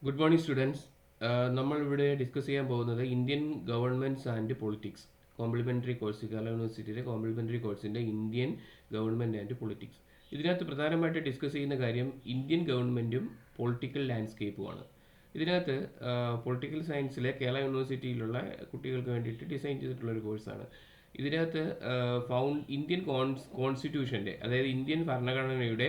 Good morning students. നമ്മളിവിടെ discuss ചെയ്യാൻ പോകുന്നത് Indian governments and politics complementary course, Kerala യൂണിവേഴ്സിറ്റിയിലെ കോംപ്ലിമെൻ്ററി കോഴ്സിൻ്റെ ഇന്ത്യൻ ഗവൺമെൻറ് ആൻഡ് പൊളിറ്റിക്സ്. ഇതിനകത്ത് പ്രധാനമായിട്ട് ഡിസ്കസ് ചെയ്യുന്ന കാര്യം ഇന്ത്യൻ ഗവൺമെൻറ്റും പൊളിറ്റിക്കൽ ലാൻഡ്സ്കേപ്പുമാണ്. ഇതിനകത്ത് പൊളിറ്റിക്കൽ സയൻസിലെ കേരള യൂണിവേഴ്സിറ്റിയിലുള്ള കുട്ടികൾക്ക് വേണ്ടിയിട്ട് ഡിസൈൻ ചെയ്തിട്ടുള്ളൊരു കോഴ്സാണ്. ഇതിനകത്ത് ഇന്ത്യൻ കോൺസ്റ്റിറ്റ്യൂഷൻ്റെ, അതായത് ഇന്ത്യൻ ഭരണഘടനയുടെ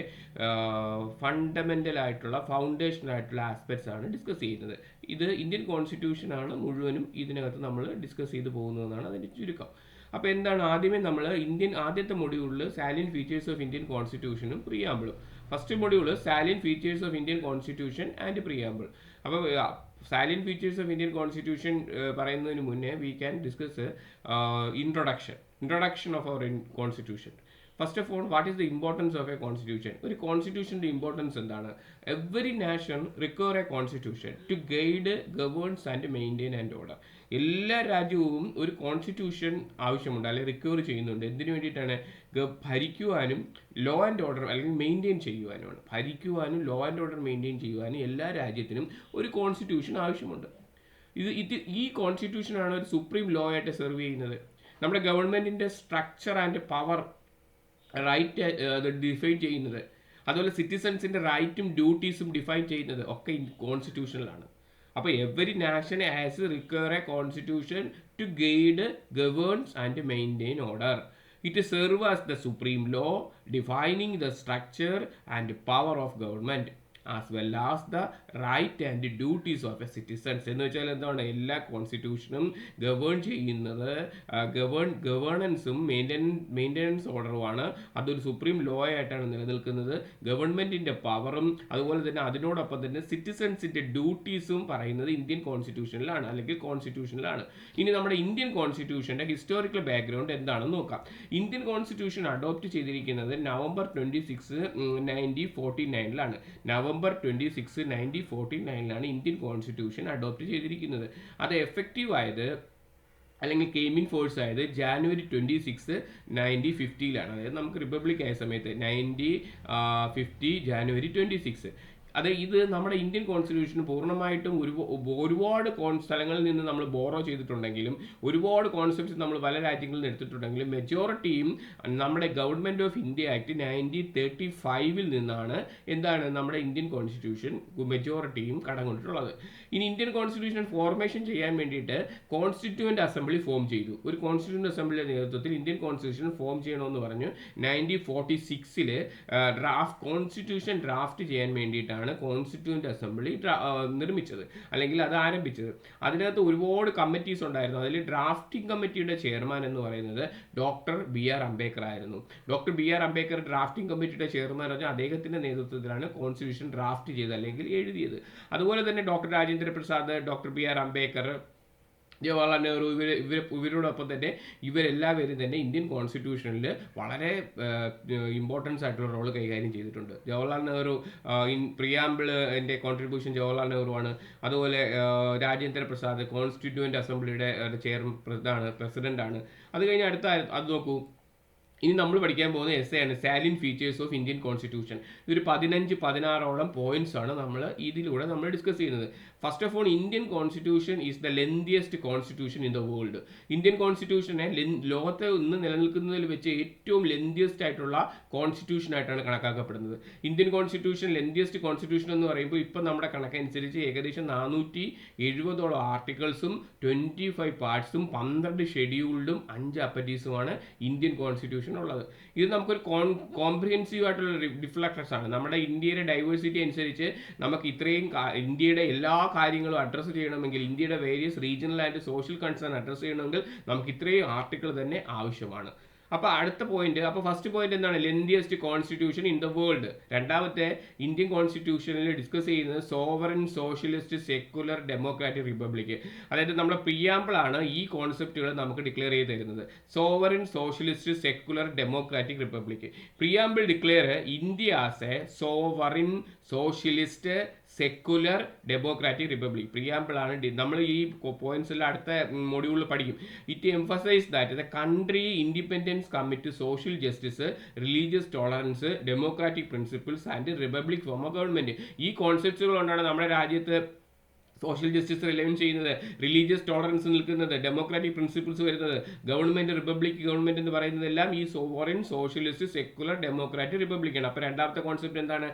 ഫണ്ടമെൻ്റൽ ആയിട്ടുള്ള ഫൗണ്ടേഷൻ ആയിട്ടുള്ള ആസ്പെക്ട്സ് ആണ് ഡിസ്കസ് ചെയ്യുന്നത്. ഇത് ഇന്ത്യൻ കോൺസ്റ്റിറ്റ്യൂഷനാണ് മുഴുവനും ഇതിനകത്ത് നമ്മൾ ഡിസ്കസ് ചെയ്തു പോകുന്നതെന്നാണ് അതിൻ്റെ ചുരുക്കം. അപ്പോൾ എന്താണ്, ആദ്യമേ നമ്മൾ ആദ്യത്തെ മൊഡ്യൂളിൽ സാലിയൻ ഫീച്ചേഴ്സ് ഓഫ് ഇന്ത്യൻ കോൺസ്റ്റിറ്റ്യൂഷനും പ്രിയാമ്പിളും. First module salient features of Indian constitution and preamble. അപ്പോൾ salient features of Indian constitution പറയുന്നതിന് മുന്നേ we can discuss introduction of our constitution. First of all, what is the importance of a constitution? ഒരു കോൺസ്റ്റിറ്റ്യൂഷൻ്റെ importance എന്താണ്? Every nation require a constitution to guide, governs and maintain and order. എല്ലാ രാജ്യവും ഒരു constitution ആവശ്യമുണ്ട്, അല്ലെങ്കിൽ require ചെയ്യുന്നുണ്ട്. എന്തിനു വേണ്ടിയിട്ടാണ്? ഭരിക്കുവാനും ലോ ആൻഡ് ഓർഡർ അല്ലെങ്കിൽ മെയിൻറ്റെയിൻ ചെയ്യുവാനുമാണ്. ഭരിക്കുവാനും ലോ ആൻഡ് ഓർഡർ മെയിൻറ്റെയിൻ ചെയ്യുവാനും എല്ലാ രാജ്യത്തിനും ഒരു കോൺസ്റ്റിറ്റ്യൂഷൻ ആവശ്യമുണ്ട്. ഈ കോൺസ്റ്റിറ്റ്യൂഷനാണ് ഒരു സുപ്രീം ലോ ആയിട്ട് സെർവ് ചെയ്യുന്നത്. നമ്മുടെ ഗവൺമെൻറ്റിൻ്റെ structure and power, right define ചെയ്യുന്നത്, അതുപോലെ സിറ്റിസൺസിൻ്റെ റൈറ്റും ഡ്യൂട്ടീസും ഡിഫൈൻ ചെയ്യുന്നത് ഒക്കെ കോൺസ്റ്റിറ്റ്യൂഷനിലാണ്. അപ്പോൾ every nation has require a constitution to guide, governs and maintain order. It serve as the supreme law defining the structure and power of government as well as the right and duties of a citizens. എന്ന് വെച്ചാൽ എന്താണ്, എല്ലാ കോൺസ്റ്റിറ്റ്യൂഷനും govern ചെയ്യുന്നത് ഗവേണൻസും maintenance ഓർഡറുമാണ്. അതൊരു supreme law ആയിട്ടാണ് നിലനിൽക്കുന്നത്. ഗവൺമെൻറ്റിൻ്റെ പവറും അതുപോലെ തന്നെ അതിനോടൊപ്പം തന്നെ സിറ്റിസൺസിൻ്റെ ഡ്യൂട്ടീസും പറയുന്നത് ഇന്ത്യൻ കോൺസ്റ്റിറ്റ്യൂഷനിലാണ്, അല്ലെങ്കിൽ കോൺസ്റ്റിറ്റ്യൂഷനിലാണ്. ഇനി നമ്മുടെ ഇന്ത്യൻ കോൺസ്റ്റിറ്റ്യൂഷൻ്റെ ഹിസ്റ്റോറിക്കൽ ബാക്ക്ഗ്രൗണ്ട് എന്താണെന്ന് നോക്കാം. ഇന്ത്യൻ കോൺസ്റ്റിറ്റ്യൂഷൻ അഡോപ്റ്റ് ചെയ്തിരിക്കുന്നത് November 26, 1949 November 26, 1949 Indian constitution adopt ചെയ്തിരിക്കുന്നത്. അത് എഫക്റ്റീവ് ആയത് അല്ലെങ്കിൽ കെയിം ഇൻ ഫോഴ്സ് ആയത് ജാനുവരി 26, 1950. അതായത് നമുക്ക് റിപ്പബ്ലിക് ആയ സമയത്ത് 1950 ജാനുവരി 26. ഇത് നമ്മുടെ ഇന്ത്യൻ കോൺസ്റ്റിറ്റ്യൂഷൻ പൂർണ്ണമായിട്ടും ഒരുപാട് സ്ഥലങ്ങളിൽ നിന്ന് നമ്മൾ ബോറോ ചെയ്തിട്ടുണ്ടെങ്കിലും, ഒരുപാട് കോൺസെപ്റ്റ്സ് നമ്മൾ പല രാജ്യങ്ങളിൽ നിന്ന് എടുത്തിട്ടുണ്ടെങ്കിലും, മെജോറിറ്റിയും നമ്മുടെ ഗവൺമെൻറ് ഓഫ് ഇന്ത്യ ആക്ട് 1935 നിന്നാണ് നമ്മുടെ ഇന്ത്യൻ കോൺസ്റ്റിറ്റ്യൂഷൻ മെജോറിറ്റിയും കടം കൊണ്ടിട്ടുള്ളത്. ഇനി ഇന്ത്യൻ കോൺസ്റ്റിറ്റ്യൂഷൻ ഫോർമേഷൻ ചെയ്യാൻ വേണ്ടിയിട്ട് കോൺസ്റ്റിറ്റ്യൂവൻ്റ് അസംബ്ലി ഫോം ചെയ്തു. ഒരു കോൺസ്റ്റിറ്റ്യൂവൻ്റ് അസംബ്ലിയുടെ നേതൃത്വത്തിൽ ഇന്ത്യൻ കോൺസ്റ്റിറ്റ്യൂഷൻ ഫോം ചെയ്യണമെന്ന് പറഞ്ഞു 1946 കോൺസ്റ്റിറ്റ്യൂഷൻ ഡ്രാഫ്റ്റ് ചെയ്യാൻ വേണ്ടിയിട്ടാണ് കോൺസ്റ്റിറ്റ്യൂവൻ്റ് അസംബ്ലി നിർമ്മിച്ചത്, അല്ലെങ്കിൽ അത് ആരംഭിച്ചത്. അതിനകത്ത് ഒരുപാട് കമ്മിറ്റീസ് ഉണ്ടായിരുന്നു. അതിൽ ഡ്രാഫ്റ്റിംഗ് കമ്മിറ്റിയുടെ ചെയർമാൻ എന്ന് പറയുന്നത് ഡോക്ടർ BR അംബേദ്കർ ആയിരുന്നു. ഡോക്ടർ BR അംബേദ്കർ ഡ്രാഫ്റ്റിംഗ് കമ്മിറ്റിയുടെ ചെയർമാൻ പറഞ്ഞാൽ അദ്ദേഹത്തിൻ്റെ നേതൃത്വത്തിലാണ് കോൺസ്റ്റിറ്റ്യൂഷൻ ഡ്രാഫ്റ്റ് ചെയ്തത് അല്ലെങ്കിൽ എഴുതിയത്. അതുപോലെ തന്നെ doctor Rajendra Prasad, doctor BR Ambedkar, Jawaharlal Nehru, ഇവരോടൊപ്പം തന്നെ ഇവരെല്ലാവരും തന്നെ ഇന്ത്യൻ കോൺസ്റ്റിറ്റ്യൂഷനിൽ വളരെ ഇമ്പോർട്ടൻസ് ആയിട്ടുള്ള റോൾ കൈകാര്യം ചെയ്തിട്ടുണ്ട്. ജവഹർലാൽ നെഹ്റു പ്രിയാമ്പിളിൻ്റെ കോൺട്രിബ്യൂഷൻ ജവഹർലാൽ നെഹ്റു ആണ്. അതുപോലെ രാജേന്ദ്ര പ്രസാദ് കോൺസ്റ്റിറ്റ്യൂവൻ്റ് അസംബ്ലിയുടെ പ്രസിഡൻ്റാണ്. അത് കഴിഞ്ഞ് അത് നോക്കൂ, ഇനി നമ്മൾ പഠിക്കാൻ പോകുന്ന എസ്സേയാണ് salient features of Indian constitution. ഇതൊരു 15-16ഓളം പോയിന്റ്സ് ആണ് ഇതിലൂടെ നമ്മൾ ഡിസ്കസ് ചെയ്യുന്നത്. First of all, Indian constitution is the lengthiest constitution in the world. Indian കോൺസ്റ്റിറ്റ്യൂഷനെ ലോകത്തെ ഇന്ന് നിലനിൽക്കുന്നതിൽ വെച്ച് ഏറ്റവും ലെന്തിയസ്റ്റ് ആയിട്ടുള്ള കോൺസ്റ്റിറ്റ്യൂഷൻ ആയിട്ടാണ് കണക്കാക്കപ്പെടുന്നത്. ഇന്ത്യൻ കോൺസ്റ്റിറ്റ്യൂഷൻ ലെന്തിയസ്റ്റ് കോൺസ്റ്റിറ്റ്യൂഷൻ എന്ന് പറയുമ്പോൾ ഇപ്പം നമ്മുടെ കണക്കനുസരിച്ച് ഏകദേശം 470ഓളം ആർട്ടിക്കിൾസും 25 പാർട്സും 12 ഷെഡ്യൂൾഡും 5 അപ്പൻഡിക്സുമാണ് ഇന്ത്യൻ കോൺസ്റ്റിറ്റ്യൂഷൻ ഉള്ളത്. ഇത് നമുക്കൊരു കോംപ്രിഹെൻസീവ് ആയിട്ടുള്ള റിഫ്ലക്ഷൻസ് ആണ്. നമ്മുടെ ഇന്ത്യയുടെ ഡൈവേഴ്സിറ്റി അനുസരിച്ച് നമുക്ക് ഇത്രയും ഇന്ത്യയുടെ എല്ലാ കാര്യങ്ങളും അഡ്രസ്സ് ചെയ്യണമെങ്കിൽ, ഇന്ത്യയുടെ various regional and social concern address ചെയ്യണമെങ്കിൽ നമുക്ക് ഇത്രയും ആർട്ടിക്കിൾ തന്നെ ആവശ്യമാണ്. അപ്പോൾ അടുത്ത പോയിന്റ്, അപ്പോൾ ഫസ്റ്റ് പോയിന്റ് എന്താണ്? Lengthiest constitution in the world. രണ്ടാമത്തെ, ഇന്ത്യൻ കോൺസ്റ്റിറ്റ്യൂഷനിൽ ഡിസ്കസ് ചെയ്യുന്നത് sovereign, socialist, secular, democratic republic. അതായത് നമ്മുടെ പ്രിയാമ്പിളാണ് ഈ കോൺസെപ്റ്റുകൾ നമുക്ക് ഡിക്ലെയർ ചെയ്ത് തരുന്നത്. Sovereign, socialist, secular, democratic republic. Preamble declare India as a sovereign, socialist, secular, democratic republic. Preamble ആണ്. നമ്മൾ ഈ പോയിന്റ്സ് എല്ലാം അടുത്ത മൊഡ്യൂളിൽ പഠിക്കും. It emphasise that the country independence commit to social justice, religious tolerance, democratic principles and republic form of government. ഈ കോൺസെപ്റ്റുകൾ കൊണ്ടാണ് നമ്മുടെ രാജ്യത്ത് സോഷ്യൽ ജസ്റ്റിസ് റിലൈൻ ചെയ്യുന്നത്, റിലീജിയസ് ടോളറൻസ് നിൽക്കുന്നത്, ഡെമോക്രാറ്റിക് പ്രിൻസിപ്പിൾസ് വരുന്നത്, ഗവൺമെന്റ് റിപ്പബ്ലിക് ഗവൺമെന്റ് എന്ന് പറയുന്നതെല്ലാം ഈ സോവറിൻ സോഷ്യലിസ്റ്റ് സെക്കുലർ ഡെമോക്രാറ്റിക് റിപ്പബ്ലിക്കാണ്. അപ്പോൾ രണ്ടാമത്തെ കോൺസെപ്റ്റ് എന്താണ്?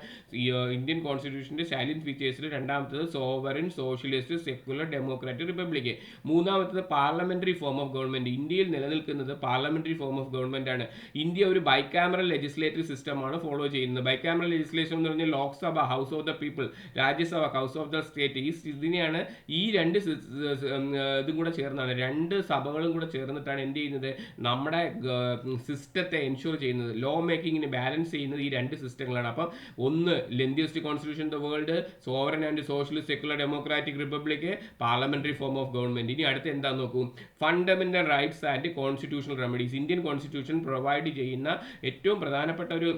ഇന്ത്യൻ കോൺസ്റ്റിറ്റ്യൂഷന്റെ സാലിയന്റ് ഫീച്ചേഴ്സിൽ രണ്ടാമത്തത് sovereign socialist secular democratic republic. മൂന്നാമത്തത് പാർലമെന്ററി ഫോം ഓഫ് ഗവൺമെന്റ്. ഇന്ത്യയിൽ നിലനിൽക്കുന്നത് പാർലമെന്ററി ഫോം ഓഫ് ഗവൺമെന്റ് ആണ്. ഇന്ത്യ ഒരു ബൈക്കാമറൽ ലെജിസ്ലേറ്റീവ് സിസ്റ്റമാണ് ഫോളോ ചെയ്യുന്നത്. ബൈക്കാമറൽ ലെജിസ്ലേഷൻ എന്ന് പറഞ്ഞാൽ Lok Sabha house of the people, Rajya Sabha house of the state, ഇതിനെയാണ് ഈ രണ്ട് ഇതും കൂടെ ചേർന്നാണ്, രണ്ട് സഭകളും കൂടെ ചേർന്നിട്ടാണ് എന്ത് ചെയ്യുന്നത്, നമ്മുടെ സിസ്റ്റത്തെ എൻഷുർ ചെയ്യുന്നത്, ലോ മേക്കിങ്ങിന് ബാലൻസ് ചെയ്യുന്നത് ഈ രണ്ട് സിസ്റ്റങ്ങളാണ്. അപ്പം ഒന്ന് lengthiest constitution the world, sovereign and socialist secular democratic republic, parliamentary form of government. ഇനി അടുത്ത് എന്താന്ന് നോക്കൂ, fundamental rights and constitutional remedies. Indian constitution provide ചെയ്യുന്ന ഏറ്റവും പ്രധാനപ്പെട്ട ഒരു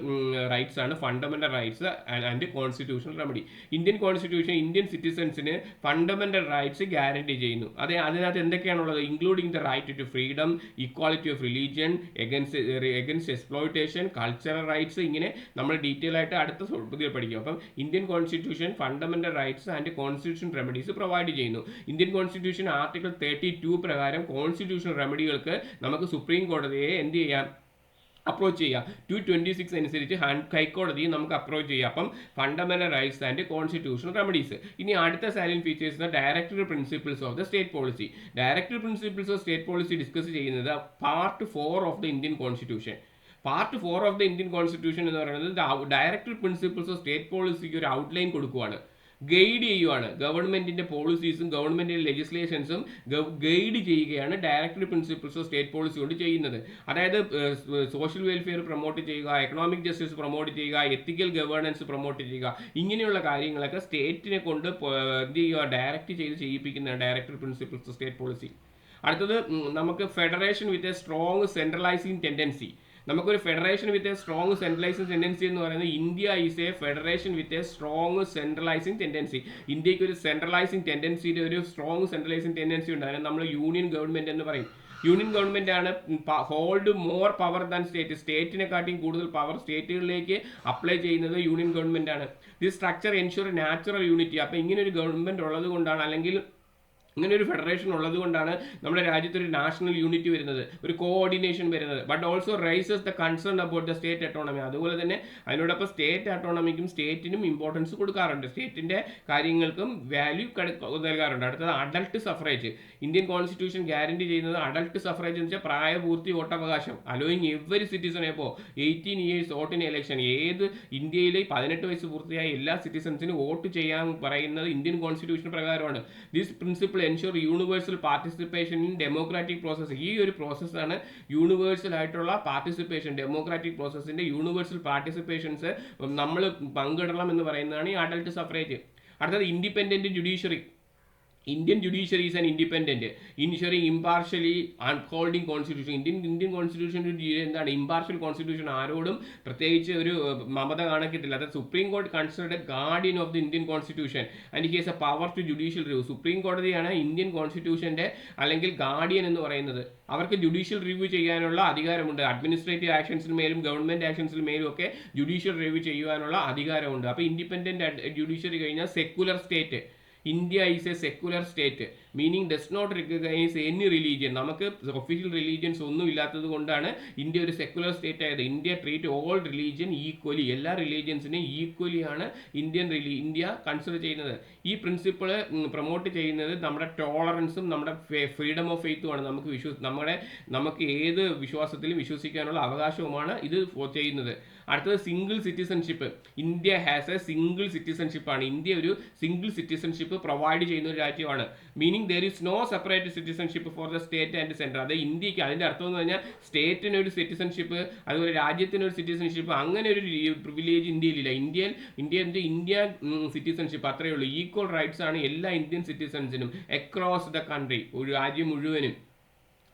റൈറ്റ്സ് ആണ് fundamental rights and constitutional remedy. Indian constitution Indian സിറ്റിസൺസിന് ഫണ്ടമെന്റൽ റൈറ്റ്സ് ഗ്യാരണ്ടി ചെയ്യുന്നു. അതിനകത്ത് എന്തൊക്കെയാണുള്ളത്? Including the right to freedom, equality of religion, against exploitation, cultural rights. ഇങ്ങനെ നമ്മൾ ഡീറ്റെയിൽ ആയിട്ട് അടുത്ത പുതിയ പഠിക്കും. അപ്പം Indian constitution fundamental rights and constitution remedies provide ചെയ്യുന്നു. ഇന്ത്യൻ കോൺസ്റ്റിറ്റ്യൂഷൻ ആർട്ടിക്കിൾ 32 പ്രകാരം കോൺസ്റ്റിറ്റ്യൂഷൻ റെമഡികൾക്ക് നമുക്ക് സുപ്രീം കോടതിയെ എന്ത് ചെയ്യാം? അപ്രോച്ച് ചെയ്യാം. 226 അനുസരിച്ച് ഹൈക്കോടതിയെ നമുക്ക് അപ്രോച്ച് ചെയ്യാം. അപ്പം fundamental rights and constitutional remedies. ഇനി അടുത്ത salient features directory principles of the state policy. Directory principles of state policy discuss ചെയ്യുന്നത് part 4 of the Indian constitution. Part 4 of the Indian constitution എന്ന് പറയുന്നത് ഡയറക്ടറി പ്രിൻസിപ്പിൾസ് ഓഫ് സ്റ്റേറ്റ് പോളിസിക്ക് ഒരു outline കൊടുക്കുവാണ്, guide ചെയ്യുവാണ്. ഗവൺമെന്റിന്റെ പോളിസീസും ഗവൺമെന്റിന്റെ ലെജിസ്ലേഷൻസും ഗൈഡ് ചെയ്യുകയാണ് directory principles of state policy കൊണ്ട് ചെയ്യുന്നത്. അതായത് സോഷ്യൽ വെൽഫെയർ പ്രൊമോട്ട് ചെയ്യുക, എക്കണോമിക് ജസ്റ്റിസ് പ്രൊമോട്ട് ചെയ്യുക, എത്തിക്കൽ ഗവേണൻസ് പ്രൊമോട്ട് ചെയ്യുക, ഇങ്ങനെയുള്ള കാര്യങ്ങളൊക്കെ സ്റ്റേറ്റിനെ കൊണ്ട് എന്ത് ചെയ്യുക, ഡയറക്റ്റ് ചെയ്ത് ചെയ്യിപ്പിക്കുന്ന directory principles of state policy. അടുത്തത് നമുക്ക് federation with a strong centralising tendency. നമുക്കൊരു federation with a strong centralising tendency എന്ന് പറയുന്നത് India is a federation with a strong centralising tendency. ഇന്ത്യക്ക് ഒരു സെൻട്രലൈസിങ് ടെൻഡൻസിയുടെ ഒരു സ്ട്രോങ് സെൻട്രലൈസിങ് ടെൻഡൻസി ഉണ്ട്. അതിനെ നമ്മൾ യൂണിയൻ ഗവൺമെന്റ് എന്ന് പറയും. യൂണിയൻ ഗവൺമെന്റ് ആണ് hold more power than state. സ്റ്റേറ്റിനെക്കാട്ടിയും കൂടുതൽ പവർ സ്റ്റേറ്റുകളിലേക്ക് അപ്ലൈ ചെയ്യുന്നത് യൂണിയൻ ഗവൺമെന്റ് ആണ്. This structure ensure natural unity. അപ്പോൾ ഇങ്ങനെ ഒരു ഗവൺമെന്റ് ഉള്ളത് കൊണ്ടാണ്, അല്ലെങ്കിൽ ഇങ്ങനെ ഒരു ഫെഡറേഷൻ ഉള്ളത് കൊണ്ടാണ് നമ്മുടെ രാജ്യത്ത് ഒരു നാഷണൽ യൂണിറ്റി വരുന്നത്, ഒരു കോഓർഡിനേഷൻ വരുന്നത്. But also rises the concern about the state autonomy. അതുപോലെ തന്നെ അതിനോടൊപ്പം സ്റ്റേറ്റ് ഓട്ടോണമിക്കും സ്റ്റേറ്റിനും ഇമ്പോർട്ടൻസ് കൊടുക്കാറുണ്ട്, സ്റ്റേറ്റിന്റെ കാര്യങ്ങൾക്കും വാല്യൂ നൽകാറുണ്ട്. അടുത്തത് adult suffrage. Indian constitution guarantee ചെയ്യുന്നത് അഡൽട്ട് സഫറേജ് എന്ന് വെച്ചാൽ പ്രായപൂർത്തി വോട്ടവകാശം, allowing every citizen above 18 years vote in election. ഏത് ഇന്ത്യയിലെ 18 വയസ്സ് പൂർത്തിയായ എല്ലാ സിറ്റിസൺസിനും വോട്ട് ചെയ്യാൻ പറയുന്നത് ഇന്ത്യൻ കോൺസ്റ്റിറ്റ്യൂഷൻ പ്രകാരമാണ്. This principle ensure universal participation in democratic process. ഈ ഒരു പ്രോസസ്സാണ് യൂണിവേഴ്സൽ ആയിട്ടുള്ള പാർട്ടിസിപ്പേഷൻ, ഡെമോക്രാറ്റിക് പ്രോസസ്സിന്റെ യൂണിവേഴ്സൽ പാർട്ടിസിപ്പേഷൻസ് നമ്മൾ പങ്കിടണം എന്ന് പറയുന്നതാണ് ഈ അഡൽട്ട് സഫറേജ്. അടുത്തത് independent judiciary. Indian judiciary is an independent ensuring impartially upholding constitution. Indian constitution എന്താണ്? Impartial constitution. ആരോടും പ്രത്യേകിച്ച് ഒരു മമത കാണിക്കത്തില്ല. അതായത് സുപ്രീം കോടതി considered guardian of the Indian constitution and he has a power to judicial review. Supreme കോടതിയാണ് Indian കോൺസ്റ്റിറ്റ്യൂഷന്റെ അല്ലെങ്കിൽ ഗാർഡിയൻ എന്ന് പറയുന്നത്. അവർക്ക് ജുഡീഷ്യൽ റിവ്യൂ ചെയ്യാനുള്ള അധികാരമുണ്ട്. അഡ്മിനിസ്ട്രേറ്റീവ് ആക്ഷൻസിന് മേലും ഗവൺമെന്റ് ആക്ഷൻസിന് മേലും ഒക്കെ ജുഡീഷ്യൽ റിവ്യൂ ചെയ്യാനുള്ള അധികാരമുണ്ട്. അപ്പോൾ ഇൻഡിപെൻഡന്റ് ജുഡീഷ്യറി കഴിഞ്ഞാൽ secular state. India is a secular state, meaning does not recognize any religion. നമുക്ക് ഒഫീഷ്യൽ റിലീജിയൻസ് ഒന്നും ഇല്ലാത്തത് കൊണ്ടാണ് ഇന്ത്യ ഒരു സെക്കുലർ സ്റ്റേറ്റ് ആയത്. India treat all religion equally. എല്ലാ റിലീജിയൻസിനെയും ഈക്വലി ആണ് ഇന്ത്യ കൺസിഡർ ചെയ്യുന്നത്. ഈ പ്രിൻസിപ്പിൾ പ്രൊമോട്ട് ചെയ്യുന്നത് നമ്മുടെ ടോളറൻസും നമ്മുടെ ഫ്രീഡം ഓഫ് ഫെയ്ത്തുമാണ്. നമുക്ക് ഏത് വിശ്വാസത്തിലും വിശ്വസിക്കാനുള്ള അവകാശവുമാണ് ഇത് ചെയ്യുന്നത്. അടുത്തത് single citizenship. India has a single citizenship ആണ്. ഇന്ത്യ ഒരു സിംഗിൾ സിറ്റിസൺഷിപ്പ് പ്രൊവൈഡ് ചെയ്യുന്ന ഒരു രാജ്യമാണ്. Meaning there is no separate citizenship for the state and central. അത് ഇന്ത്യക്ക് അതിന്റെ അർത്ഥം എന്ന് പറഞ്ഞാൽ സ്റ്റേറ്റിന് ഒരു സിറ്റിസൺഷിപ്പ്, അതുപോലെ രാജ്യത്തിന് ഒരു സിറ്റിസൺഷിപ്പ്, അങ്ങനെ ഒരു പ്രിവിലേജ് ഇന്ത്യയിലില്ല. ഇന്ത്യ സിറ്റിസൺഷിപ്പ് അത്രയേ ഉള്ളൂ. ഈക്വൽ റൈറ്റ്സ് ആണ് എല്ലാ ഇന്ത്യൻ സിറ്റിസൺസിനും അക്രോസ് ദ കൺട്രി, ഒരു രാജ്യം മുഴുവനും.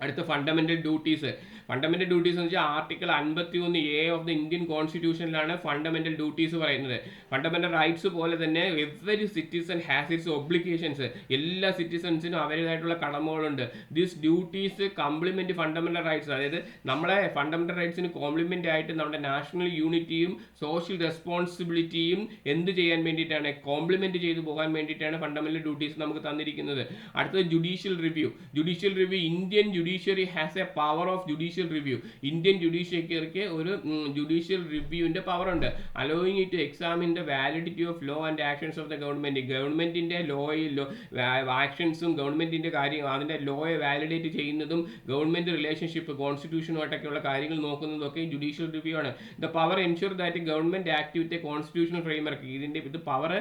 അടുത്ത ഫണ്ടമെന്റൽ ഡ്യൂട്ടീസ്. ഫണ്ടമെന്റൽ ഡ്യൂട്ടീസ് എന്ന് വെച്ചാൽ article 51A of the Indian കോൺസ്റ്റിറ്റ്യൂഷനിലാണ് ഫണ്ടമെന്റൽ ഡ്യൂട്ടീസ് പറയുന്നത്. ഫണ്ടമെന്റൽ റൈറ്റ്സ് പോലെ തന്നെ every citizen has its obligations. എല്ലാ സിറ്റിസൺസിനും അവരുടേതായിട്ടുള്ള കടമകളുണ്ട്. This duties complement fundamental rights. അതായത് നമ്മളെ ഫണ്ടമെന്റൽ റൈറ്റ്സിന് കോംപ്ലിമെന്റ് ആയിട്ട് നമ്മുടെ നാഷണൽ യൂണിറ്റിയും സോഷ്യൽ റെസ്പോൺസിബിലിറ്റിയും എന്ത് ചെയ്യാൻ വേണ്ടിയിട്ടാണ്, കോംപ്ലിമെന്റ് ചെയ്തു പോകാൻ വേണ്ടിയിട്ടാണ് ഫണ്ടമെന്റൽ ഡ്യൂട്ടീസ് നമുക്ക് തന്നിരിക്കുന്നത്. അടുത്തത് judicial review. Judicial review, Indian judiciary has a power of judicial review. Indian ജുഡീഷ്യറിക്ക് ഒരു ജുഡീഷ്യൽ റിവ്യൂവിന്റെ പവർ ഉണ്ട്. Allowing it to examine the validity of law and actions of the government. ഗവൺമെന്റിന്റെ ആക്ഷൻസും ഗവൺമെന്റിന്റെ കാര്യം അതിന്റെ ലോയെ വാലിഡേറ്റ് ചെയ്യുന്നതും ഗവൺമെന്റ് റിലേഷൻഷിപ്പ് കോൺസ്റ്റിറ്റ്യൂഷനുമായിട്ടൊക്കെയുള്ള കാര്യങ്ങൾ നോക്കുന്നതും ഒക്കെ ജുഡീഷ്യൽ റിവ്യൂ ആണ്. The power ensure that government act with a constitutional framework. ഇത് പവർ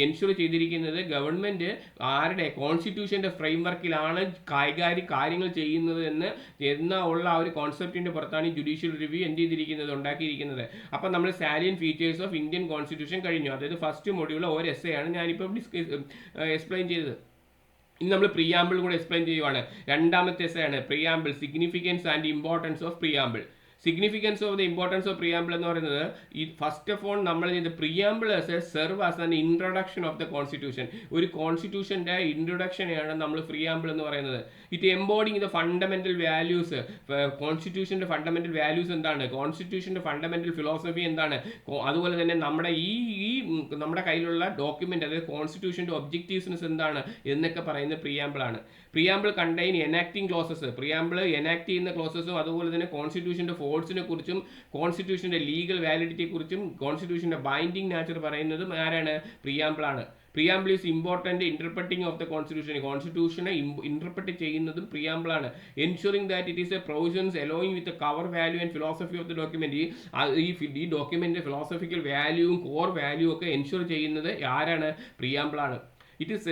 എൻഷുർ ചെയ്തിരിക്കുന്നത് ഗവൺമെന്റ് ആരുടെ കോൺസ്റ്റിറ്റ്യൂഷന്റെ ഫ്രെയിംവർക്കിലാണ് കാര്യങ്ങൾ ചെയ്യുന്നത് എന്ന് ഉള്ള ആ ഒരു കോൺസെപ്റ്റിന്റെ പുറത്താണ് ഈ ജുഡീഷ്യൽ റിവ്യൂ എന്ത് ചെയ്തിരിക്കുന്നത്, ഉണ്ടാക്കിയിരിക്കുന്നത്. അപ്പം നമ്മൾ salient features of Indian constitution കഴിഞ്ഞു. അതായത് ഫസ്റ്റ് മൊഡ്യൂൾ ഒരു എസ്സേ ആണ് ഞാനിപ്പോൾ എക്സ്പ്ലെയിൻ ചെയ്തത്. ഇനി നമ്മൾ പ്രിയാമ്പിൾ കൂടെ എക്സ്പ്ലെയിൻ ചെയ്യുവാണ്. രണ്ടാമത്തെ എസ്സേ ആണ് preamble, significance and importance of preamble. Significance of the importance of preamble എന്ന് പറയുന്നത് ഈ ഫസ്റ്റ് ഓഫ് ഓൾ നമ്മൾ ചെയ്ത preamble serve as an introduction of the constitution. ഒരു കോൺസ്റ്റിറ്റ്യൂഷന്റെ ഇൻട്രൊഡക്ഷനെയാണ് നമ്മൾ പ്രിയാമ്പിൾ എന്ന് പറയുന്നത്. It embodying the fundamental values. കോൺസ്റ്റിറ്റ്യൂഷന്റെ ഫണ്ടമെന്റൽ വാല്യൂസ് എന്താണ്, കോൺസ്റ്റിറ്റ്യൂഷന്റെ ഫണ്ടമെന്റൽ ഫിലോസഫി എന്താണ്, അതുപോലെ തന്നെ നമ്മുടെ ഈ നമ്മുടെ കയ്യിലുള്ള ഡോക്യുമെന്റ് അതായത് കോൺസ്റ്റിറ്റ്യൂഷന്റെ ഒബ്ജക്റ്റീവ്സ് എന്താണ് എന്നൊക്കെ പറയുന്നത് പ്രിയാമ്പിൾ ആണ്. Preamble contain enacting clauses. Preamble enact ചെയ്യുന്ന ക്ലോസസും അതുപോലെ തന്നെ കോൺസ്റ്റിറ്റ്യൂഷന്റെ ഫോഴ്സിനെ കുറിച്ചും കോൺസ്റ്റിറ്റ്യൂഷന്റെ ലീഗൽ വാലിഡിറ്റിയെ കുറിച്ചും കോൺസ്റ്റിറ്റ്യൂഷന്റെ ബൈൻഡിങ് നാച്ചർ പറയുന്നതും ആരാണ്, പ്രിയാമ്പിൾ ആണ്. Preamble is important interpreting of the constitution. കോൺസ്റ്റിറ്റ്യൂഷനെ ഇന്റർപ്രറ്റ് ചെയ്യുന്നതും പ്രിയാമ്പിൾ ആണ്. Ensuring that it is a provisions allowing with cover value and philosophy of the document. ഈ ഡോക്യുമെന്റിന്റെ ഫിലോസഫിക്കൽ വാല്യൂവും കോർ വാല്യൂ ഒക്കെ എൻഷുർ ചെയ്യുന്നത് ആരാണ്, പ്രിയാമ്പിൾ ആണ്. It is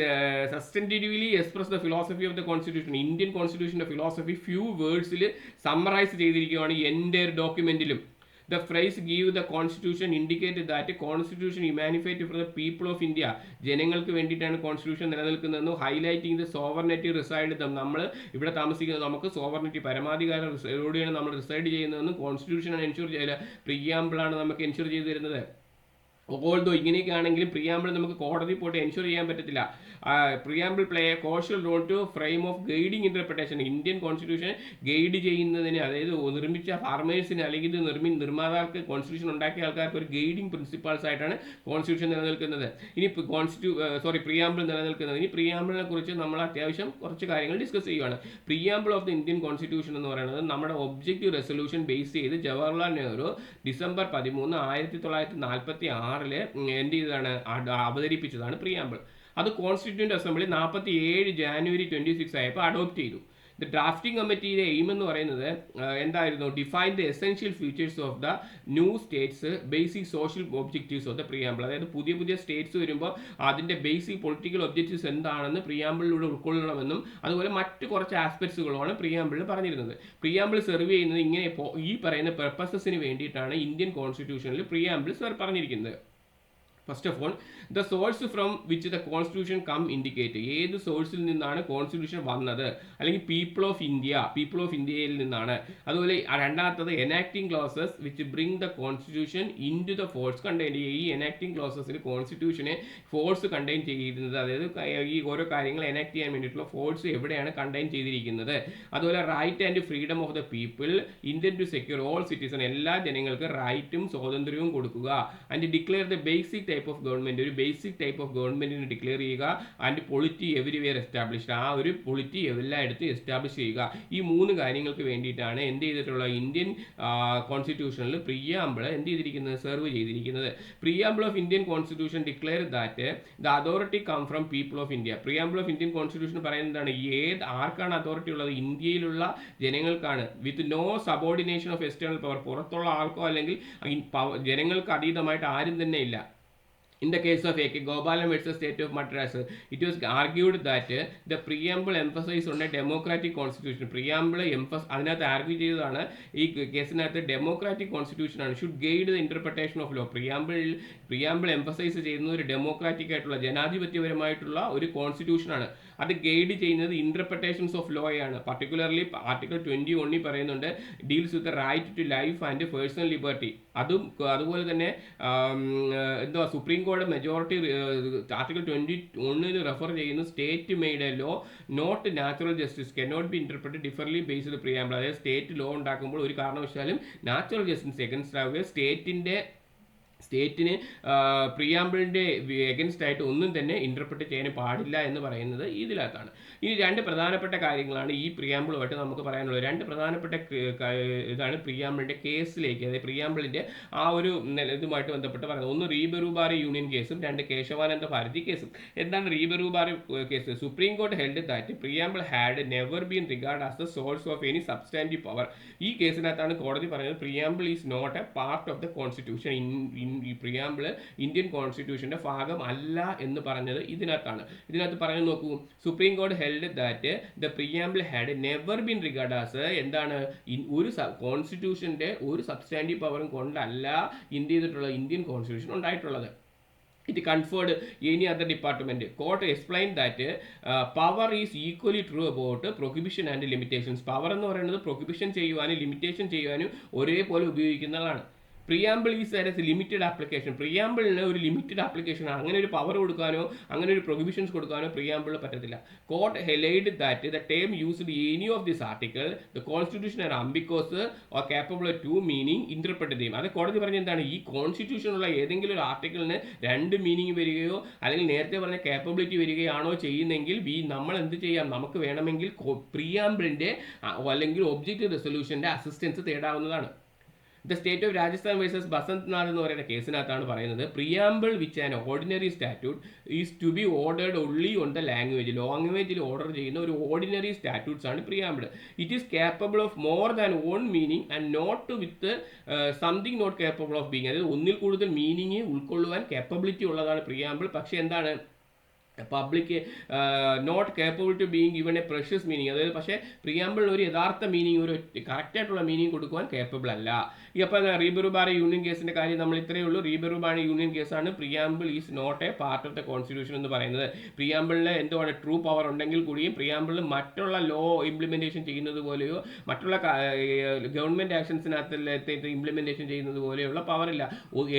substantively express the philosophy of the constitution. Indian കോൺസ്റ്റിറ്റ്യൂഷന്റെ philosophy few വേർഡ്സിൽ summarise ചെയ്തിരിക്കുകയാണ് എൻ്റെ ഡോക്യുമെന്റിലും. The phrase give the constitution indicated that constitution emanated from the people of India. ജനങ്ങൾക്ക് വേണ്ടിയിട്ടാണ് കോൺസ്റ്റിറ്റ്യൂഷൻ നിലനിൽക്കുന്നതെന്ന് highlighting the sovereignty reside them. നമ്മൾ ഇവിടെ താമസിക്കുന്നത് നമുക്ക് സോവർണിറ്റി പരമാധികാരത്തോടെയാണ് നമ്മൾ റിസൈഡ് ചെയ്യുന്നതെന്നും കോൺസ്റ്റിറ്റ്യൂഷൻ എൻഷുർ ചെയ്യില്ല, പ്രിയാമ്പിളാണ് നമുക്ക് എൻഷുർ ചെയ്തു തരുന്നത്. ഓൾദോ ഇങ്ങനെയൊക്കെ ആണെങ്കിലും പ്രിയാമ്പിൾ നമുക്ക് കോടതി പോയിട്ട് എൻഷുർ ചെയ്യാൻ പറ്റത്തില്ല. Preamble play a crucial role to frame of guiding interpretation. Indian constitution guide ചെയ്യുന്നതിന്, അതായത് നിർമ്മിച്ച ഫാർമേഴ്സിന് അല്ലെങ്കിൽ നിർമ്മാതാക്കൾക്ക് കോൺസ്റ്റിറ്റ്യൂഷൻ ഉണ്ടാക്കിയ ആൾക്കാർക്ക് ഒരു ഗൈഡിങ് പ്രിൻസിപ്പൾസ് ആയിട്ടാണ് കോൺസ്റ്റിറ്റ്യൂഷൻ നിലനിൽക്കുന്നത്. ഇനി പ്രിയാമ്പിൾ നിലനിൽക്കുന്നത്. ഇനി പ്രിയാമ്പിളിനെ കുറിച്ച് നമ്മൾ അത്യാവശ്യം കുറച്ച് കാര്യങ്ങൾ ഡിസ്കസ് ചെയ്യുകയാണ്. Preamble of the Indian constitution എന്ന് പറയുന്നത് നമ്മുടെ ഒബ്ജക്റ്റീവ് റെസൊല്യൂഷൻ ബേസ് ചെയ്ത് ജവഹർലാൽ നെഹ്റു ഡിസംബർ 13, 1946 എന്ത് ചെയ്തതാണ്, അവതരിപ്പിച്ചതാണ് പ്രിയാമ്പിൾ. അത് കോൺസ്റ്റിറ്റ്യൂന്റ് അസംബ്ലി 47 ജാനുവരി 26 ആയപ്പോൾ അഡോപ്റ്റ് ചെയ്തു. ദ ഡ്രാഫ്റ്റിംഗ് കമ്മിറ്റിയുടെ എയിം എന്ന് പറയുന്നത് എന്തായിരുന്നു, define the essential features of the new States basic social objectives of the preamble. അതായത് പുതിയ സ്റ്റേറ്റ്സ് വരുമ്പോൾ അതിൻ്റെ ബേസിക് പൊളിറ്റിക്കൽ ഒബ്ജക്റ്റീവ്സ് എന്താണെന്ന് പ്രിയാമ്പിളിലൂടെ ഉൾക്കൊള്ളണമെന്നും അതുപോലെ മറ്റ് കുറച്ച് ആസ്പെക്ട്സുകളുമാണ് പ്രിയാമ്പിളിൽ പറഞ്ഞിരുന്നത്. പ്രിയാമ്പിൾ സെർവ് ചെയ്യുന്നത് ഇങ്ങനെ ഈ പറയുന്ന പെർപ്പസസിന് വേണ്ടിയിട്ടാണ് ഇന്ത്യൻ കോൺസ്റ്റിറ്റ്യൂഷനിൽ പ്രിയാമ്പിൾ പറഞ്ഞിരിക്കുന്നത്. First of all the source from which the constitution come indicate. ഏത് സോഴ്സിൽ നിന്നാണ് കോൺസ്റ്റിറ്റ്യൂഷൻ വന്നത്, അല്ലെങ്കിൽ പീപ്പിൾ ഓഫ് ഇന്ത്യയിൽ നിന്നാണ്. അതുപോലെ രണ്ടാമത്തത് enacting clauses which bring the constitution into the force contain. ഈ എനാക്ടിംഗ് ക്ലോസസിൽ കോൺസ്റ്റിറ്റ്യൂഷനെ ഫോഴ്സ് കണ്ടെയ്ൻ ചെയ്യുന്നത്, അതായത് ഈ ഓരോ കാര്യങ്ങൾ എനാക്ട് ചെയ്യാൻ വേണ്ടിയിട്ടുള്ള ഫോഴ്സ് എവിടെയാണ് കണ്ടെയ്ൻ ചെയ്തിരിക്കുന്നത്. അതുപോലെ right and freedom of the people Indian to secure all citizen. എല്ലാ ജനങ്ങൾക്ക് റൈറ്റും സ്വാതന്ത്ര്യവും കൊടുക്കുക. And declare the basic type of government. ഒരു ബേസിക് ടൈപ്പ് ഓഫ് ഗവൺമെന്റിന് ഡിക്ലെയർ ചെയ്യുക. And polity everywhere established. ആ ഒരു പൊളിറ്റി എല്ലായിടത്തും എസ്റ്റാബ്ലിഷ് ചെയ്യുക. ഈ 3 കാര്യങ്ങൾക്ക് വേണ്ടിയിട്ടാണ് എന്ത് ചെയ്തിട്ടുള്ള ഇന്ത്യൻ കോൺസ്റ്റിറ്റ്യൂഷനിൽ പ്രിയാമ്പിൾ എന്ത് ചെയ്തിരിക്കുന്നത്, സെർവ് ചെയ്തിരിക്കുന്നത്. Preamble of Indian constitution declare that the authority come from people of India. Preamble of Indian constitution പറയുന്നതാണ് ആർക്കാണ് അതോറിറ്റി ഉള്ളത്, ഇന്ത്യയിലുള്ള ജനങ്ങൾക്കാണ്. With no subordination of external power. പുറത്തുള്ള ആൾക്കോ അല്ലെങ്കിൽ ജനങ്ങൾക്ക് അതീതമായിട്ട് ആരും തന്നെ ഇല്ല. In the case of A.K. Gopalan versus State of Madras, it was argued that the preamble emphasized on a democratic constitution. Preamble അതിനകത്ത് ആർഗ്യൂ ചെയ്തതാണ് ഈ കേസിനകത്ത് ഡെമോക്രാറ്റിക് കോൺസ്റ്റിറ്റ്യൂഷൻ ആണ് should guide the interpretation of law. Preamble emphasise ചെയ്യുന്ന ഒരു democratic ആയിട്ടുള്ള ജനാധിപത്യപരമായിട്ടുള്ള ഒരു constitution ആണ്. അത് ഗൈഡ് ചെയ്യുന്നത് ഇന്റർപ്രിട്ടേഷൻസ് ഓഫ് ലോയാണ്. പർട്ടിക്കുലർലി ആർട്ടിക്കിൾ 21 പറയുന്നുണ്ട് deals with the right to life and personal liberty. അതുപോലെ തന്നെ എന്തുവാ സുപ്രീം കോടതി മെജോറിറ്റി ആർട്ടിക്കിൾ 21 റെഫർ ചെയ്യുന്ന state made a law not natural justice cannot be interpreted differently based preamble. അതായത് state law ഉണ്ടാക്കുമ്പോൾ ഒരു കാരണവശാലും നാച്ചുറൽ ജസ്റ്റിസ് എഗൻസ്റ്റ് ആവുകയോ സ്റ്റേറ്റിന് പ്രിയാമ്പിളിൻ്റെ എഗൻസ്റ്റ് ആയിട്ട് ഒന്നും തന്നെ ഇൻ്റർപ്രറ്റ് ചെയ്യാൻ പാടില്ല എന്ന് പറയുന്നത് ഇതിനകത്താണ്. ഇനി രണ്ട് പ്രധാനപ്പെട്ട കാര്യങ്ങളാണ് ഈ പ്രിയാമ്പിളുമായിട്ട് നമുക്ക് പറയാനുള്ളത്. രണ്ട് പ്രധാനപ്പെട്ട ഇതാണ് പ്രിയാമ്പിളിൻ്റെ കേസിലേക്ക്, അതായത് പ്രിയാമ്പിളിൻ്റെ ആ ഒരു ഇതുമായിട്ട് ബന്ധപ്പെട്ട് പറയുന്നത്. ഒന്ന് റീബെറുബാറി യൂണിയൻ കേസും രണ്ട് കേശവാനന്ദ ഭാരതി കേസും. എന്താണ് Re Berubari case? Supreme court held that preamble had never been regard as the source of any substantive power. ഈ കേസിനകത്താണ് കോടതി പറയുന്നത് preamble is not a part of the constitution. ഈ പ്രിയാമ്പിൾ ഇന്ത്യൻ കോൺസ്റ്റിറ്റ്യൂഷന്റെ ഭാഗം അല്ല എന്ന് പറഞ്ഞത് ഇതിനകത്താണ്. ഇതിനകത്ത് പറഞ്ഞു നോക്കൂ, സുപ്രീം കോടതി held that the preamble had never been regard as എന്താണ് ഒരു കോൺസ്റ്റിറ്റ്യൂഷന്റെ ഒരു സബ്സ്റ്റാൻറ്റീവ് പവറും കൊണ്ടല്ല ഇന്ത്യൻ കോൺസ്റ്റിറ്റ്യൂഷൻ ഉണ്ടായിട്ടുള്ളത്. It conferred any other department. Court explained that power is equally true about prohibition and limitations. Power എന്ന് പറയുന്നത് പ്രൊഹിബിഷൻ ചെയ്യുവാനും ലിമിറ്റേഷൻ ചെയ്യുവാനും ഒരേപോലെ ഉപയോഗിക്കുന്നതാണ്. Preamble is as limited application. പ്രിയാമ്പിളിന് ഒരു ലിമിറ്റഡ് ആപ്ലിക്കേഷൻ, അങ്ങനെ ഒരു പവർ കൊടുക്കാനോ അങ്ങനെ ഒരു പ്രൊഹിബിഷൻസ് കൊടുക്കാനോ പ്രിയാമ്പിൾ പറ്റത്തില്ല. Court highlighted that the term used any of this article the constitution are ambiguous or capable of to meaning interpret ചെയ്യും. അത് കോടതി പറഞ്ഞ എന്താണ്, ഈ കോൺസ്റ്റിറ്റ്യൂഷനുള്ള ഏതെങ്കിലും ഒരു ആർട്ടിക്കിളിന് രണ്ട് മീനിങ് വരികയോ അല്ലെങ്കിൽ നേരത്തെ പറഞ്ഞ കേപ്പബിലിറ്റി വരികയാണോ ചെയ്യുന്നെങ്കിൽ നമ്മൾ എന്ത് ചെയ്യാം, നമുക്ക് വേണമെങ്കിൽ പ്രിയാമ്പിളിന്റെ അല്ലെങ്കിൽ ഒബ്ജക്റ്റീവ് റെസൊല്യൂഷന്റെ അസിസ്റ്റൻസ് തേടാവുന്നതാണ്. The state of Rajasthan versus Basant Nath എന്ന് പറയുന്ന കേസിനകത്താണ് പറയുന്നത് preamble which an ordinary statute is to be ordered only on the ലാംഗ്വേജിൽ ഓർഡർ ചെയ്യുന്ന ഒരു ഓർഡിനറി സ്റ്റാറ്റ്യൂട്ട്സ് ആണ് preamble. It is capable of more than on meaning and not with something not capable of being. അതായത് ഒന്നിൽ കൂടുതൽ meaning ഉൾക്കൊള്ളുവാൻ capability ഉള്ളതാണ് preamble. പക്ഷേ എന്താണ്, public not capable to being given a precious meaning. അതായത് പക്ഷേ പ്രിയാമ്പിളിന് ഒരു യഥാർത്ഥ മീനിങ്, ഒരു കറക്റ്റായിട്ടുള്ള മീനിങ് കൊടുക്കുവാൻ കേപ്പബിൾ അല്ല. ഈ അപ്പോൾ റീബെറുബാറി യൂണിയൻ കേസിൻ്റെ കാര്യം നമ്മൾ ഇത്രയേ ഉള്ളൂ. റീബെറുബാറി യൂണിയൻ കേസാണ് preamble is not a part of the constitution എന്ന് പറയുന്നത്. പ്രിയാമ്പിളിന് എന്തുവാണ് ട്രൂ പവർ ഉണ്ടെങ്കിൽ കൂടിയും പ്രിയാമ്പിളിൽ മറ്റുള്ള ലോ ഇംപ്ലിമെൻറ്റേഷൻ ചെയ്യുന്നത് പോലെയോ മറ്റുള്ള ഗവൺമെൻറ് ആക്ഷൻസിനകത്ത് ഇംപ്ലിമെൻറ്റേഷൻ ചെയ്യുന്നത് പോലെയുള്ള പവറില്ല.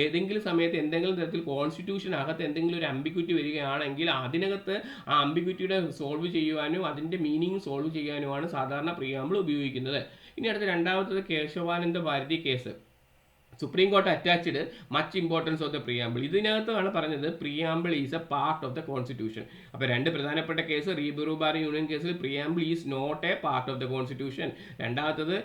ഏതെങ്കിലും സമയത്ത് എന്തെങ്കിലും തരത്തിൽ കോൺസ്റ്റിറ്റ്യൂഷനകത്ത് എന്തെങ്കിലും ഒരു അംബിഗ്വിറ്റി വരികയാണെങ്കിൽ അതിനകത്ത് ആ അംബിഗ്വിറ്റിയുടെ സോൾവ് ചെയ്യുവാനും അതിൻ്റെ മീനിങ് സോൾവ് ചെയ്യാനുമാണ് സാധാരണ പ്രിയാമ്പിൾ ഉപയോഗിക്കുന്നത്. ഇനി അടുത്ത രണ്ടാമത്തത് Kesavananda Bharati case. Supreme court attached much importance of the preamble. ഇതിനകത്താണ് പറഞ്ഞത് preamble is a part of the constitution. അപ്പോൾ രണ്ട് പ്രധാനപ്പെട്ട കേസ്, റീബെറുബാറി യൂണിയൻ കേസിൽ preamble is not a part of the constitution. രണ്ടാമത്തത്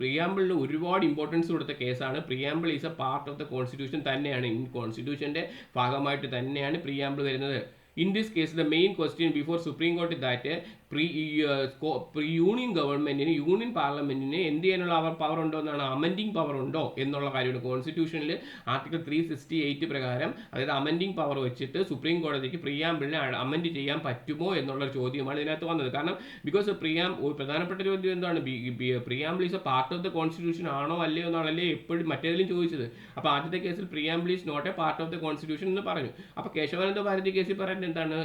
പ്രിയാമ്പിളിന് ഒരുപാട് ഇമ്പോർട്ടൻസ് കൊടുത്ത കേസാണ്. Preamble is a part of the constitution തന്നെയാണ്, കോൺസ്റ്റിറ്റ്യൂഷൻ്റെ ഭാഗമായിട്ട് തന്നെയാണ് പ്രിയാമ്പിൾ വരുന്നത്. In this case, the main question before Supreme Court is that union ഗവൺമെന്റിന് യൂണിയൻ പാർലമെന്റിന് എന്ത് ചെയ്യാനുള്ള പവർ ഉണ്ടോ എന്നാണ്, അമെൻഡിങ് പവർ ഉണ്ടോ എന്നുള്ള കാര്യമാണ്. കോൺസ്റ്റിറ്റ്യൂഷനിൽ ആർട്ടിക്കിൾ 368 പ്രകാരം, അതായത് അമെൻഡിങ് പവർ വെച്ചിട്ട് സുപ്രീം കോടതിക്ക് പ്രിയാമ്പിളിനെ അമെൻഡ് ചെയ്യാൻ പറ്റുമോ എന്നുള്ള ചോദ്യമാണ് ഇതിനകത്ത് വന്നത്. കാരണം ബിക്കോസ് ഒരു പ്രധാനപ്പെട്ട ചോദ്യം എന്താണ്, preamble is a part of the constitution ആണോ അല്ലയോ എന്നാണല്ലേ എപ്പോഴും മറ്റേതിലും ചോദിച്ചത്. അപ്പോൾ ആദ്യത്തെ കേസിൽ preamble is not a part of the constitution എന്ന് പറഞ്ഞു. അപ്പോൾ കേശവാനന്ദ ഭാരതി കേസിൽ പറയുന്നത് എന്താണ്,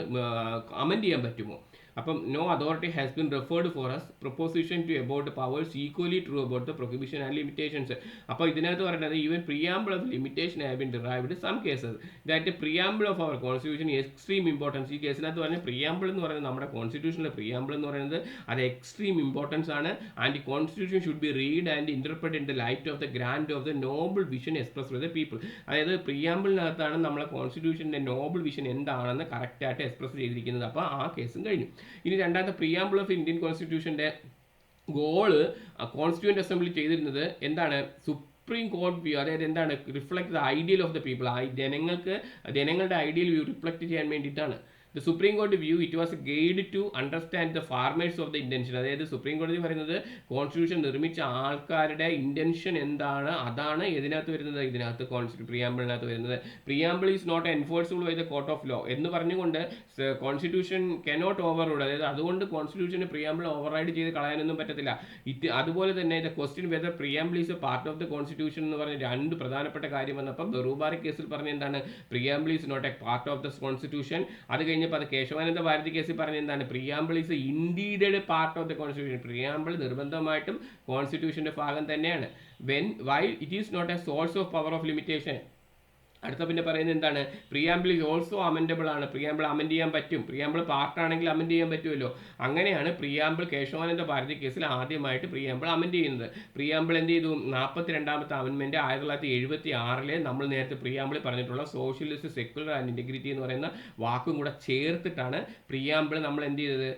അമെൻഡ് ചെയ്യാൻ പറ്റുമോ? അപ്പം no authority has been referred for as proposition to about the powers equally true about the prohibition and limitations. അപ്പോൾ ഇതിനകത്ത് പറയുന്നത് even preamble of limitation have been derived some cases that preamble of our constitution extreme importance. ഈ കേസിനകത്ത് പറഞ്ഞ preamble എന്ന് പറയുന്നത് നമ്മുടെ കോൺസ്റ്റിറ്റ്യൂഷനിലെ preamble എന്ന് പറയുന്നത് അത് എക്സ്ട്രീം ഇമ്പോർട്ടൻസ് ആണ്. And constitution should be read and interpret in the light of the grand of the noble vision express by the people. അതായത് പ്രിയാമ്പിളിനകത്താണ് നമ്മളെ കോൺസ്റ്റിറ്റ്യൂഷൻ്റെ നോബിൾ വിഷൻ എന്താണെന്ന് കറക്റ്റായിട്ട് എക്സ്പ്രസ് ചെയ്തിരിക്കുന്നത്. അപ്പോൾ ആ കേസും കഴിഞ്ഞു. ഇനി രണ്ടാമത്തെ പ്രിയാമ്പിൾ ഓഫ് ഇന്ത്യൻ കോൺസ്റ്റിറ്റ്യൂഷൻ്റെ ഗോള് കോൺസ്റ്റിറ്റ്യൂവൻ്റ് അസംബ്ലി ചെയ്തിരുന്നത് എന്താണ്, സുപ്രീം കോർട്ട് വ്യൂ, അതായത് എന്താണ്, reflect the ideal of the people. ജനങ്ങളുടെ ഐഡിയൽ വ്യൂ റിഫ്ലക്ട് ചെയ്യാൻ വേണ്ടിയിട്ടാണ്. The Supreme Court view it was a guide to understand the farmers of the intention. അതായത് supreme കോടതി പറയുന്നത് കോൺസ്റ്റിറ്റ്യൂഷൻ നിർമ്മിച്ച ആൾക്കാരുടെ ഇന്റൻഷൻ എന്താണ്, അതാണ് ഇതിനകത്ത് വരുന്നത്, ഇതിനകത്ത് പ്രിയാമ്പിളിനകത്ത് വരുന്നത്. Preamble is not enforceable by the court of law എന്ന് പറഞ്ഞുകൊണ്ട് കോൺസ്റ്റിറ്റ്യൂഷൻ കനോട്ട് ഓവർറൂഡ്, അതായത് അതുകൊണ്ട് കോൺസ്റ്റിറ്റ്യൂഷന് പ്രിയാമ്പിൾ ഓവർറൈഡ് ചെയ്ത് കളയാനൊന്നും പറ്റത്തില്ല. അതുപോലെ തന്നെ the question whether preamble is a part of the constitution എന്ന് പറഞ്ഞ രണ്ട് പ്രധാനപ്പെട്ട കാര്യം വന്നപ്പോൾ ബറൂബാറി കേസിൽ പറഞ്ഞ എന്താണ്, preamble is not a part of the constitution. അത് കഴിഞ്ഞപ്പോൾ അത് കേശവാനന്ദ ഭാരതി കേസിൽ പറഞ്ഞ എന്താണ്, preamble is indeed part of the constitution. Preamble നിർബന്ധമായിട്ടും കോൺസ്റ്റിറ്റ്യൂഷന്റെ ഭാഗം തന്നെയാണ്. Why it is not a source of power of limitation. അടുത്ത പിന്നെ പറയുന്നത് എന്താണ്, പ്രിയാമ്പിൾ ഈസ് ഓൾസോ അമെൻഡബിൾ ആണ്, പ്രിയാമ്പിൾ അമെൻഡ് ചെയ്യാൻ പറ്റും, പ്രിയാമ്പിൾ പാർട്ടാണെങ്കിൽ അമെൻഡ് ചെയ്യാൻ പറ്റുമല്ലോ. അങ്ങനെയാണ് പ്രിയാമ്പിൾ കേശവാനന്ദ ഭാരതി കേസിൽ ആദ്യമായിട്ട് പ്രിയാമ്പിൾ അമെൻഡ് ചെയ്യുന്നത്. പ്രിയാമ്പിൾ എന്ത് ചെയ്തു, 42ാമത്തെ അമെൻമെന്റ് 1976 നമ്മൾ നേരത്തെ പ്രിയാമ്പിൾ പറഞ്ഞിട്ടുള്ള സോഷ്യലിസ്റ്റ്, സെക്യുലർ ആൻഡ് ഇന്റഗ്രിറ്റി എന്ന് പറയുന്ന വാക്കും കൂടെ ചേർത്തിട്ടാണ് പ്രിയാമ്പിൾ നമ്മൾ എന്ത് ചെയ്തത്,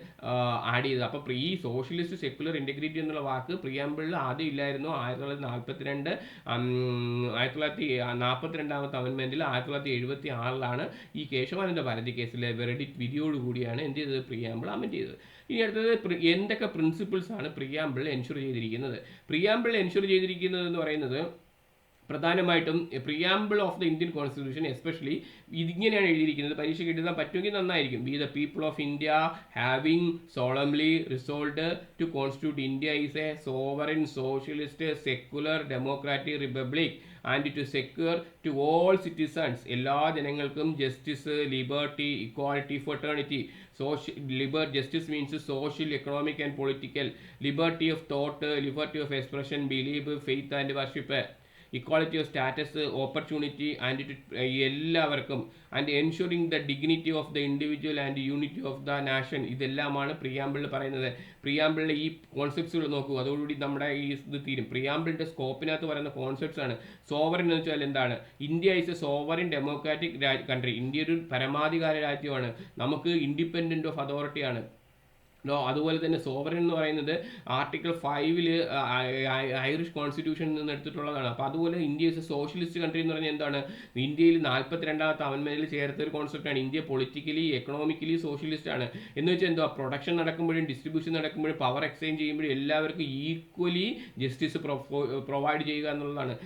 ആഡ് ചെയ്തത്. അപ്പോൾ ഈ സോഷ്യലിസ്റ്റ്, സെക്യുലർ, ഇന്റഗ്രിറ്റി എന്നുള്ള വാക്ക് പ്രിയാമ്പിളിൽ ആദ്യം ഇല്ലായിരുന്നു. 1942ാമത്തെ അമെൻമെന്റിൽ 1976 ഈ കേശവാനന്ദ ഭാരതി കേസിലെ വെർഡിക്റ്റ് വിധിയോടുകൂടിയാണ് എന്ത് ചെയ്തത്, പ്രിയാമ്പിൾ അമെൻഡ് ചെയ്തത്. ഇനി അടുത്തത് എന്തൊക്കെ പ്രിൻസിപ്പിൾസ് ആണ് പ്രിയാമ്പിൾ എൻഷുർ ചെയ്തിരിക്കുന്നത്. പ്രിയാമ്പിൾ എൻഷുർ ചെയ്തിരിക്കുന്നത് എന്ന് പറയുന്നത് പ്രധാനമായിട്ടും preamble of the Indian constitution especially ഇതിങ്ങനെയാണ് എഴുതിയിരിക്കുന്നത്. പരീക്ഷയ്ക്ക് എഴുതാൻ പറ്റുമെങ്കിൽ നന്നായിരിക്കും. We the people of India having solemnly resolved to constitute India is a sovereign socialist secular democratic republic and to secure to all citizens, എല്ലാ ജനങ്ങൾക്കും justice, liberty, equality, fraternity. Justice means social, economic and political. Liberty of thought, liberty of expression, belief, faith and worship. Equality of status, opportunity and എല്ലാവർക്കും. And ensuring the dignity of the individual and unity of the nation. ഇതെല്ലാമാണ് പ്രിയാമ്പിളിൽ പറയുന്നത്. പ്രിയാമ്പിളിലെ ഈ കോൺസെപ്റ്റ്സുകൾ നോക്കൂ, അതോടുകൂടി നമ്മുടെ ഈ ഇത് തീരും. പ്രിയാമ്പിളിന്റെ സ്കോപ്പിനകത്ത് പറയുന്ന കോൺസെപ്റ്റ്സ് ആണ്. സോവറിൻ എന്ന് വെച്ചാൽ എന്താണ്, India is a sovereign democratic country. India ഒരു പരമാധികാര രാജ്യമാണ്, നമുക്ക് ഇൻഡിപെൻഡന്റ് ഓഫ് അതോറിറ്റി ആണ്. അതുപോലെ തന്നെ സോവറിൻ എന്ന് പറയുന്നത് ആർട്ടിക്കിൾ 5 ഐറിഷ് കോൺസ്റ്റിറ്റ്യൂഷനിൽ നിന്ന് എടുത്തിട്ടുള്ളതാണ്. അപ്പോൾ അതുപോലെ India is A socialist country എന്ന് പറഞ്ഞാൽ എന്താണ്, ഇന്ത്യയിൽ 42ാമത്തെ അമെൻമെന്റിൽ ചേർത്ത ഒരു കോൺസെപ്റ്റാണ്. ഇന്ത്യ പൊളിറ്റിക്കലി, എക്കണോമിക്കലി സോഷ്യലിസ്റ്റ് ആണ്. എന്ന് വെച്ചാൽ എന്തുവാ, പ്രൊഡക്ഷൻ നടക്കുമ്പോഴും ഡിസ്ട്രിബ്യൂഷൻ നടക്കുമ്പോഴും പവർ എക്സ്ചേഞ്ച് ചെയ്യുമ്പോഴും എല്ലാവർക്കും ഈക്വലി ജസ്റ്റിസ് പ്രൊവൈഡ് ചെയ്യുക എന്നുള്ളതാണ്.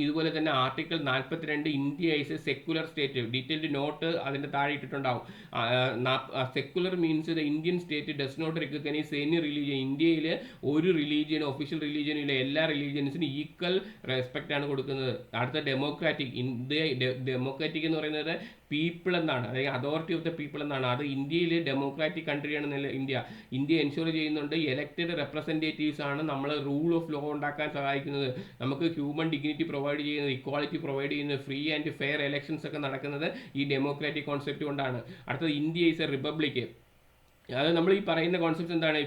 ഇതുപോലെ തന്നെ article 42 India is a secular state. Detailed note അതിൻ്റെ താഴെ ഇട്ടിട്ടുണ്ടാവും. Secular means the Indian state does not recognise any religion. ഇന്ത്യയിൽ ഒരു റിലീജിയൻ, ഒഫീഷ്യൽ റിലീജിയനും ഇല്ല, എല്ലാ റിലീജിയൻസിനും ഈക്വൽ റെസ്പെക്റ്റ് ആണ് കൊടുക്കുന്നത്. അടുത്ത ഡെമോക്രാറ്റിക്. ഡെമോക്രാറ്റിക് എന്ന് പറയുന്നത് പീപ്പിൾ എന്നാണ്, അതായത് അതോറിറ്റി ഓഫ് ദ പീപ്പിൾ എന്നാണ്. അത് ഇന്ത്യയിൽ ഡെമോക്രാറ്റിക് കൺട്രിയാണ് ഇന്ത്യ എൻഷുർ ചെയ്യുന്നുണ്ട്. എലക്റ്റഡ് റെപ്രസെൻറ്റേറ്റീവ്സ് ആണ് നമ്മൾ റൂൾ ഓഫ് ലോ ഉണ്ടാക്കാൻ സഹായിക്കുന്നത്, നമുക്ക് ഹ്യൂമൻ ഡിഗ്നിറ്റി പ്രൊവൈഡ് ചെയ്യുന്നത്, ഇക്വാളിറ്റി പ്രൊവൈഡ് ചെയ്യുന്നത്, ഫ്രീ ആൻഡ് ഫെയർ എലക്ഷൻസ് ഒക്കെ നടക്കുന്നത് ഈ ഡെമോക്രാറ്റിക് കോൺസെപ്റ്റ് കൊണ്ടാണ്. അടുത്തത് ഇന്ത്യ ഈസ് എ റിപ്പബ്ലിക്. അത് നമ്മൾ ഈ പറയുന്ന കോൺസെപ്റ്റ് എന്താണ്,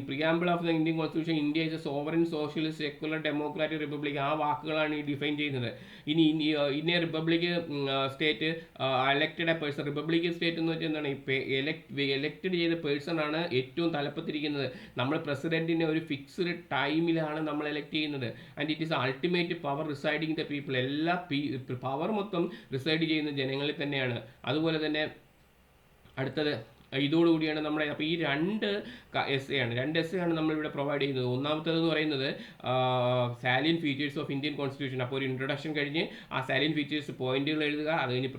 preamble of the Indian constitution India is A sovereign socialist secular democratic republic. ആ വാക്കുകളാണ് ഈ ഡിഫൈൻ ചെയ്യുന്നത്. ഇനി India republic state elected A person. Republic state എന്ന് വെച്ചാൽ എന്താണ്, എലക്റ്റഡ് ചെയ്ത പേഴ്സൺ ആണ് ഏറ്റവും തലപ്പത്തിരിക്കുന്നത്. നമ്മൾ പ്രസിഡന്റിനെ ഒരു ഫിക്സ്ഡ് ടൈമിലാണ് നമ്മൾ എലക്ട് ചെയ്യുന്നത്. And it is ultimate power residing the people. എല്ലാ പവർ മൊത്തം റിസൈഡ് ചെയ്യുന്ന ജനങ്ങളിൽ തന്നെയാണ്. അതുപോലെ തന്നെ അടുത്തത് ഇതോടുകൂടിയാണ് നമ്മുടെ. അപ്പോൾ ഈ രണ്ട് എസ് എ ആണ് നമ്മളിവിടെ പ്രൊവൈഡ് ചെയ്യുന്നത്. ഒന്നാമത്തേതെന്ന് പറയുന്നത് salient features of Indian constitution. അപ്പോൾ ഒരു ഇൻട്രൊഡക്ഷൻ കഴിഞ്ഞ് ആ സാലിയൻ ഫീച്ചേഴ്സ് പോയിന്റുകൾ എഴുതുക, അത് കഴിഞ്ഞ്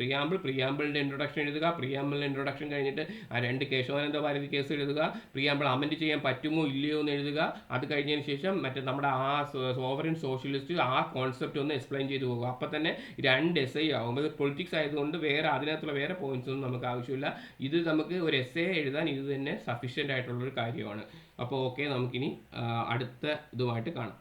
പ്രിയാമ്പിളിൻ്റെ ഇൻട്രൊഡക്ഷൻ എഴുതുക, പ്രിയാമ്പിളിൻ്റെ ഇൻട്രൊഡക്ഷൻ കഴിഞ്ഞിട്ട് ആ രണ്ട് കേശവാനന്ദ ഭാരതി കേസ് എഴുതുക, പ്രിയാമ്പിൾ അമെൻഡ് ചെയ്യാൻ പറ്റുമോ ഇല്ലയോ എന്ന് എഴുതുക. അത് കഴിഞ്ഞതിന് ശേഷം നമ്മുടെ ആ സോവറിൻ സോഷ്യലിസ്റ്റ് ആ കോൺസെപ്റ്റ് ഒന്ന് എക്സ്പ്ലെയിൻ ചെയ്തു പോകുക. അപ്പോൾ തന്നെ രണ്ട് എസ് ആകും. അത് പൊളിറ്റിക്സ് ആയതുകൊണ്ട് അതിനകത്തുള്ള വേറെ പോയിന്റ്സ് ഒന്നും നമുക്ക് ആവശ്യമില്ല. ഇത് നമുക്ക് ഒരു എസ് എഴുതാൻ ഇത് തന്നെ സഫീഷ്യൻ്റ് ആയിട്ടുള്ളൊരു കാര്യമാണ്. അപ്പോൾ ഓക്കെ, നമുക്കിനി അടുത്ത ഇതുമായിട്ട് കാണാം.